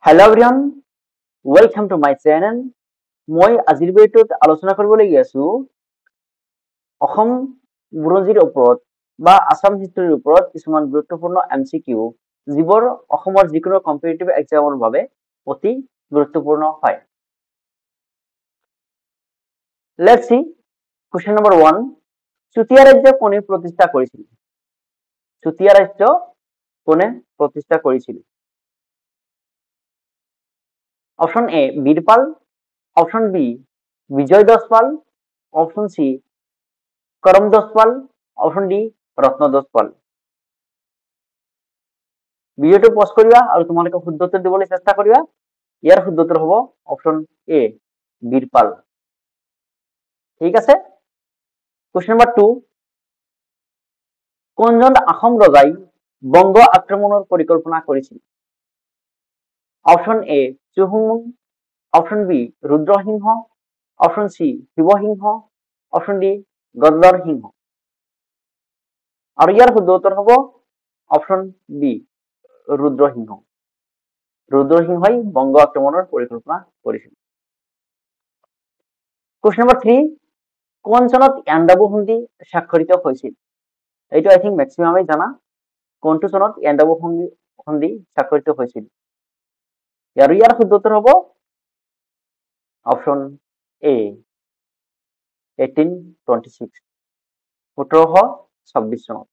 Hello everyone, welcome to my channel. মই আজিৰ ভিডিঅ'টোত আলোচনা কৰিবলৈ গৈ আছো অসম বুৰঞ্জীৰ ওপৰত বা আসাম হিষ্টৰীৰ ওপৰত কিছুমান গুৰুত্বপূৰ্ণ এমসিকিউ যিবোৰ অসমৰ যিকোনো কম্পিটিটিভ এক্সামৰ বাবে অতি গুৰুত্বপূৰ্ণ হয়। Let's see question number 1. Chutia ৰাজ্য কোনে প্ৰতিষ্ঠা কৰিছিল? চুতীয়া ৰাজ্য কোনে প্ৰতিষ্ঠা কৰিছিল? Option A Birpal, Option B Vijay দশপাল, Option C Karam দশপাল, Option D ৰত্ন দশপাল। ভিডিওটো পজ কৰিবা আৰু তোমালোকে শুদ্ধ উত্তৰ দিবলৈ চেষ্টা কৰিবা। ইয়াৰ শুদ্ধ উত্তৰ হ'ব অপশন এ বীৰপাল। ঠিক আছে। কোশ্চেন নম্বৰ 2, কোনজন আহোম ৰজাই বংগ আক্ৰমণৰ পৰিকল্পনা কৰিছিল? অপশন এ চুহুংমুং, option B Rudra Singha, option C Siva Singha, option D Gadadhar Singha. আৰু ইয়াৰ শুদ্ধ উত্তৰ হ'ব অপশন বি ৰুদ্ৰসিংহ। ৰুদ্ৰসিংহই বংগ আক্ৰমণেৰ পৰিকল্পনা কৰেছিল। কোশ্চেন নম্বৰ 3, কোন চনত ইয়াণ্ডাবু সন্ধি স্বাক্ষৰিত হৈছিল? এইটো আই থিংক ম্যাক্সিমামে জানা। কোনটো চনত ইয়াণ্ডাবু সন্ধি স্বাক্ষৰিত হৈছিল? আৰু ইয়াৰ শুদ্ধ উত্তৰ হ'ব অপশন এ 1826, 1726 চনত।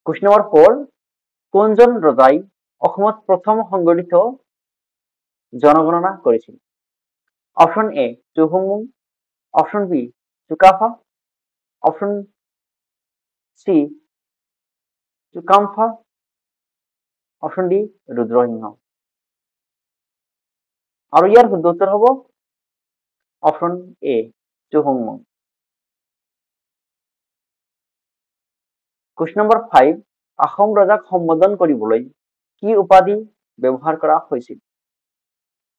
কোশ্চেন নম্বৰ 4, কোনজন ৰজাই অসমত প্ৰথম সংগঠিত জনগণনা কৰিছিল? অপশন এ চুহুংমুং, option B Sukaphaa, option C Sukhamphaa, option D Rudra Singha. আৰু ইয়াৰ শুদ্ধ উত্তৰ হ'ব অপশন এ চুহুংমুং। কোশ্চেন নম্বৰ 5, আহোম ৰজাক সম্বোধন কৰিবলৈ কি উপাধি ব্যৱহাৰ কৰা হৈছিল?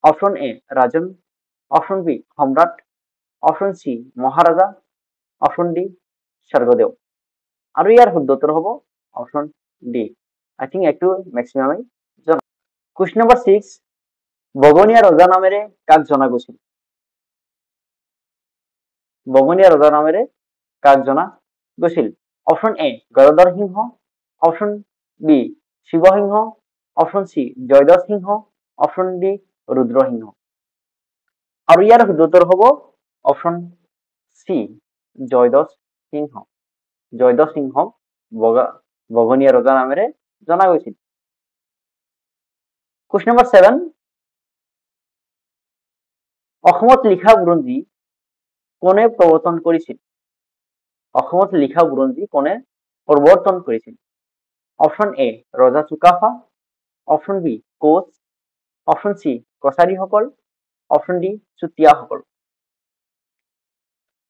অপশন এ ৰাজন, অপশন বি সম্ৰাট, অপশন সি মহাৰাজা, অপশন ডি স্বৰ্গদেউ। আৰু ইয়াৰ শুদ্ধ উত্তৰ হ'ব অপশন ডি। আই থিংক একটু ম্যাক্সিমামে জানা। কোশ্চেন নম্বৰ 6, বগনিয়া ৰজা নামেৰে কাক জনা গৈছিল? বগনিয়া ৰজা নামেৰে কাক জনা গৈছিল? Option A Gadadhar Singha, option B Shivasimha, option C Jayadhwaj Singha, option D Rudra Singha. আৰু ইয়াৰ শুদ্ধ উত্তৰ হ'ব অপশন সি জয়ধ্বজ সিংহ। জয়ধ্বজ সিংহক বগনিয়া ৰজা নামেৰে জনা গৈছিল। কোশ্চেন নম্বৰ 7, অসমত লিখা বুৰঞ্জী কোনে প্ৰৱৰ্তন কৰিছিল? অসমত লিখা বুৰঞ্জী কোনে প্ৰৱৰ্তন কৰিছিল? অপশন এ ৰজা Sukaphaa, option B Koch, option C কছাৰীসকল, অপশন ডি চুতীয়াসকল।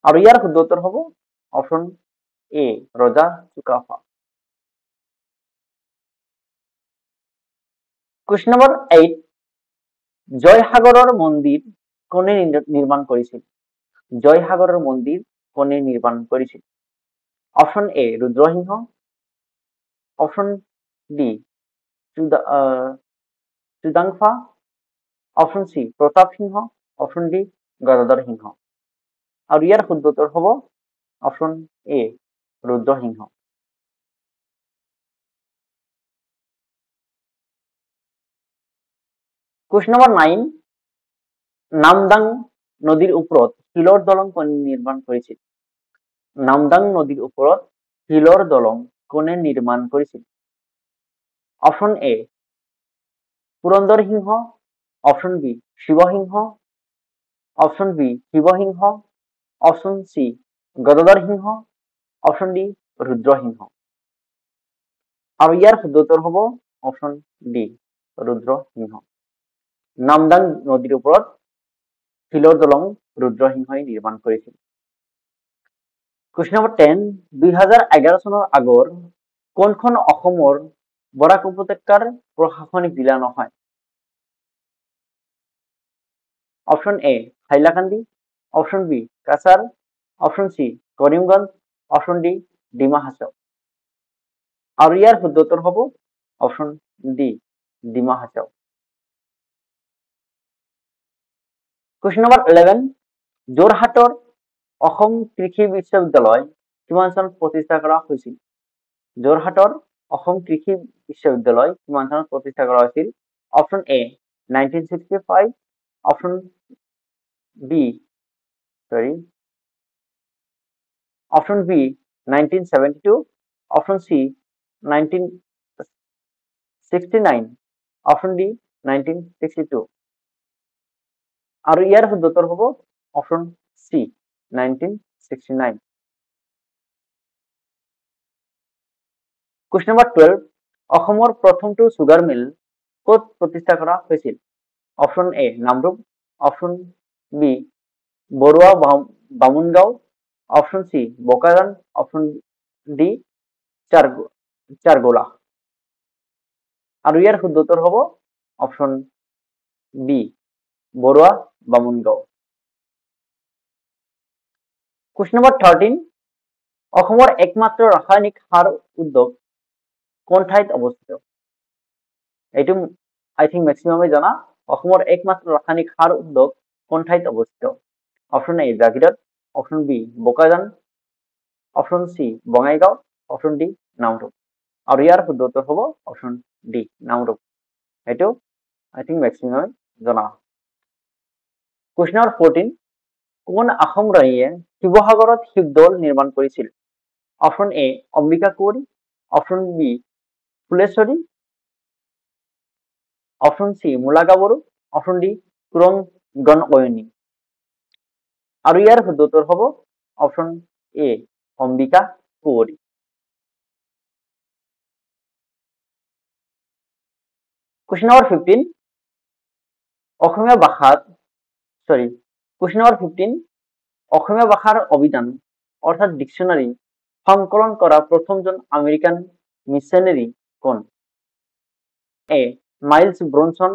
আৰু ইয়াৰ শুদ্ধ উত্তৰ হ'ব অপশন এ ৰজা চুকাফা। কোশ্চেন নম্বৰ 8, জয়সাগৰৰ মন্দিৰ কোনে নিৰ্মাণ কৰিছিল? জয়সাগৰৰ মন্দিৰ কোনে নিৰ্মাণ কৰিছিল? Option A Rudra Singha, option D Sudangpha, option C Pratap Singha, option D Gadadhar Singha. আৰু ইয়াৰ শুদ্ধ উত্তৰ হ'ব option A Rudra Singha. Question number 9, Namdang নদীৰ ওপৰত শিলৰ দলং কোনে নিৰ্মাণ কৰিছিল? নামদাং নদীৰ ওপৰত শিলৰ দলং কোনে নিৰ্মাণ কৰিছিল? Option A Purandar Singha, option B Shivasimha, option B Shivasimha, option C Gadadhar Singha, option D Rudra Singha. আৰু ইয়াৰ শুদ্ধ উত্তৰ হ'ব অপশন ডি ৰুদ্ৰসিংহ। নামদাং নদীৰ ওপৰত শিলৰ দলং ৰুদ্ৰসিংহই নিৰ্মাণ কৰিছিল। কোশ্চেন নম্বৰ 10, 2011 চনৰ আগৰ কোনখন অসমৰ বৰাক উপত্যকাৰ প্ৰশাসনিক জিলা নহয়? Option A Hailakandi, option B Cachar, option C Karimganj, option D Dima Hasao. আৰু ইয়াৰ শুদ্ধ উত্তৰ হ'ব option D Dima Hasao. Question number 11, যোৰহাটৰ অসম কৃষি বিশ্ববিদ্যালয় কিমান চনত প্ৰতিষ্ঠা কৰা হৈছিল? যোৰহাটৰ অসম কৃষি বিশ্ববিদ্যালয় কিমান চনত প্ৰতিষ্ঠা কৰা হৈছিল? Option A 1965, option B option B 1972, option C 1969, option D 1962। আৰু ইয়াৰ শুদ্ধ উত্তৰ হ'ব অপশ্যন সি 1969। কুৱেশ্যন নম্বৰ 12, অসমৰ প্ৰথমটো চুগাৰ মিল ক'ত প্ৰতিষ্ঠা কৰা হৈছিল? Option A Namrup, option B Barua Bamungaon, option C Bokajan, option D Chargola. আৰু ইয়াৰ শুদ্ধ উত্তৰ হ'ব option B Barua Bamungaon. Question number 13, অসমৰ একমাত্ৰ ৰাসায়নিক সাৰ উদ্যোগ কোন ঠাইত অৱস্থিত? এইটো আই থিংক মেক্সিমামে জানা। অসমৰ একমাত্ৰ ৰাসায়নিক সাৰ উদ্যোগ কোন ঠাইত অৱস্থিত? Option A Jagiroad, option B Bokajan, option C Bongaigaon, option D Namrup. আৰু ইয়াৰ শুদ্ধ উত্তৰ হ'ব অপশ্যন ডি নামৰূপ। এইটো আই থিংক মেক্সিমামে জনা। কুৱেশ্যন নম্বৰ 14, কোন আহোম ৰাণীয়ে শিৱসাগৰত শিৱদৌল নিৰ্মাণ কৰিছিল? Option A Ambika Konwari, option B Phuleshwari, option C Mula Gabharu, option D Kurangnayani. আৰু ইয়াৰ শুদ্ধ উত্তৰ হ'ব option A Ambika Konwari. Question number 15, Asomiya ভাষাৰ অভিধান অৰ্থাৎ ডিকশ্যনাৰী সংকলন কৰা প্ৰথমজন আমেৰিকান মিছনেৰী কোন? A Miles Bronson,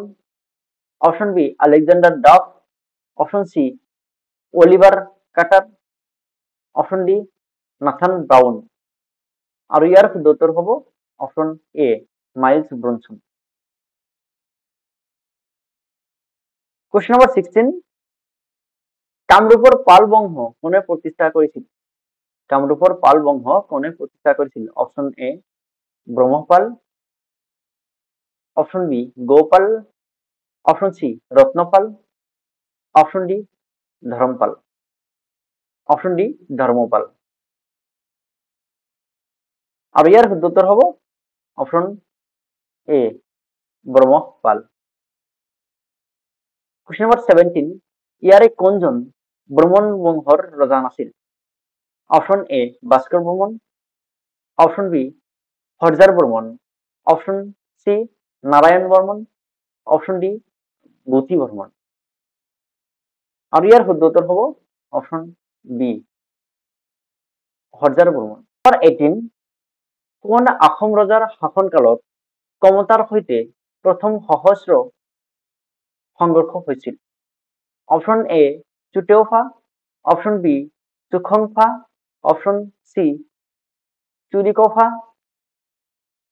option B Alexander Duff, option C Oliver Cutter, option D Nathan Brown. আৰু ইয়াৰ শুদ্ধ উত্তৰ হ'ব option A Miles Bronson. Question number 16, কামৰূপৰ পাল বংশ কোনে প্ৰতিষ্ঠা কৰিছিল? কামৰূপৰ পাল বংশ কোনে প্ৰতিষ্ঠা কৰিছিল? Option A Brahmapal, option B Gopal, option C Ratnapal, option D Dharmapal. Option D Dharmapal. আৰু ইয়াৰ শুদ্ধ উত্তৰ হ'ব option A Brahmapal. Question number 17, ইয়াৰে কোনজন ব্ৰহ্মণ বংশৰ ৰজা নাছিল? Option A Bhaskar Varman, option B Harjar Varman, option C Narayan Varman, option D Bhuti Varman. আৰু ইয়াৰ শুদ্ধ উত্তৰ হ'ব অপশ্যন বি হৰ্জাৰ বৰ্মন। 18, কোন আহোম ৰজাৰ শাসনকালত কমতাৰ সৈতে প্ৰথম সহস্ৰ সংঘৰ্ষ হৈছিল? Option A Suteupha, option B Sukhangpha, option C Surikpha,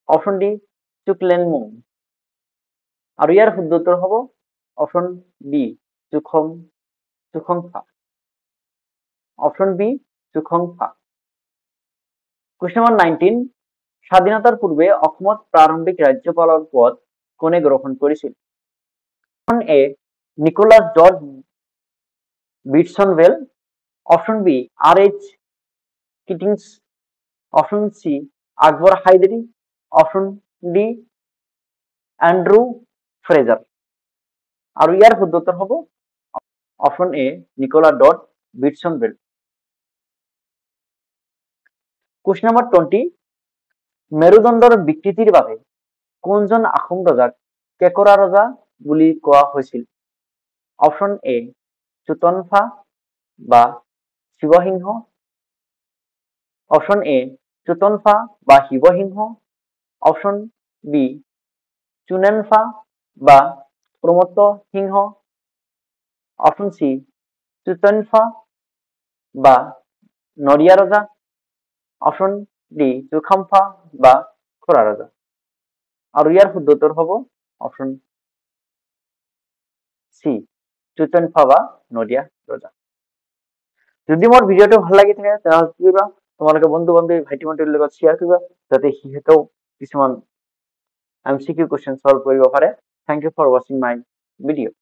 option D Suklenmung. আৰু ইয়াৰ শুদ্ধ উত্তৰ হ'ব option B Sukhangpha. Option B Sukhangpha. Question number 19, স্বাধীনতাৰ পূৰ্বে অসমত প্ৰাৰম্ভিক ৰাজ্যপালৰ পদ কোনে গ্ৰহণ কৰিছিল? Option A Nicholas George Beatson Bell, option B R.H. Keatings, option C Akbar Hydari, option D Andrew Fraser. আৰু ইয়াৰ শুদ্ধ উত্তৰ হ'ব option A Nicholas George Beatson Bell. Question number 20, মেৰুদণ্ডৰ বিকৃতিৰ বাবে কোনজন আহোম ৰজাক কেঁকোৰা ৰজা বুলি কোৱা হৈছিল? অপশ্যন এ চুতনফা বা শিৱসিংহ, অপশ্যন এ চুতনফা বা শিৱসিংহ, অপশ্যন বি চুনেনফা বা প্ৰমত্ত সিংহ, অপশ্যন সি চুতনফা বা নৰিয়া ৰজা, অপশ্যন ডি চুখামফা বা খোৰা ৰজা। আৰু ইয়াৰ শুদ্ধ উত্তৰ হ'ব অপশন সি চৈতন্য বা নদিয়া ৰজা। যদি মোৰ ভিডিঅ'টো ভাল লাগি থাকে তেনেহ'লে কি কৰিবা, তোমালোকে বন্ধু বান্ধৱী ভাইটি ভণ্টিৰ লগত শ্বেয়াৰ কৰিবা যাতে সিহঁতেও কিছুমান MCQ কুৱেশ্যন সলভ কৰিব পাৰে। থেংক ইউ ফৰ ৱাচিং মাই ভিডিঅ'।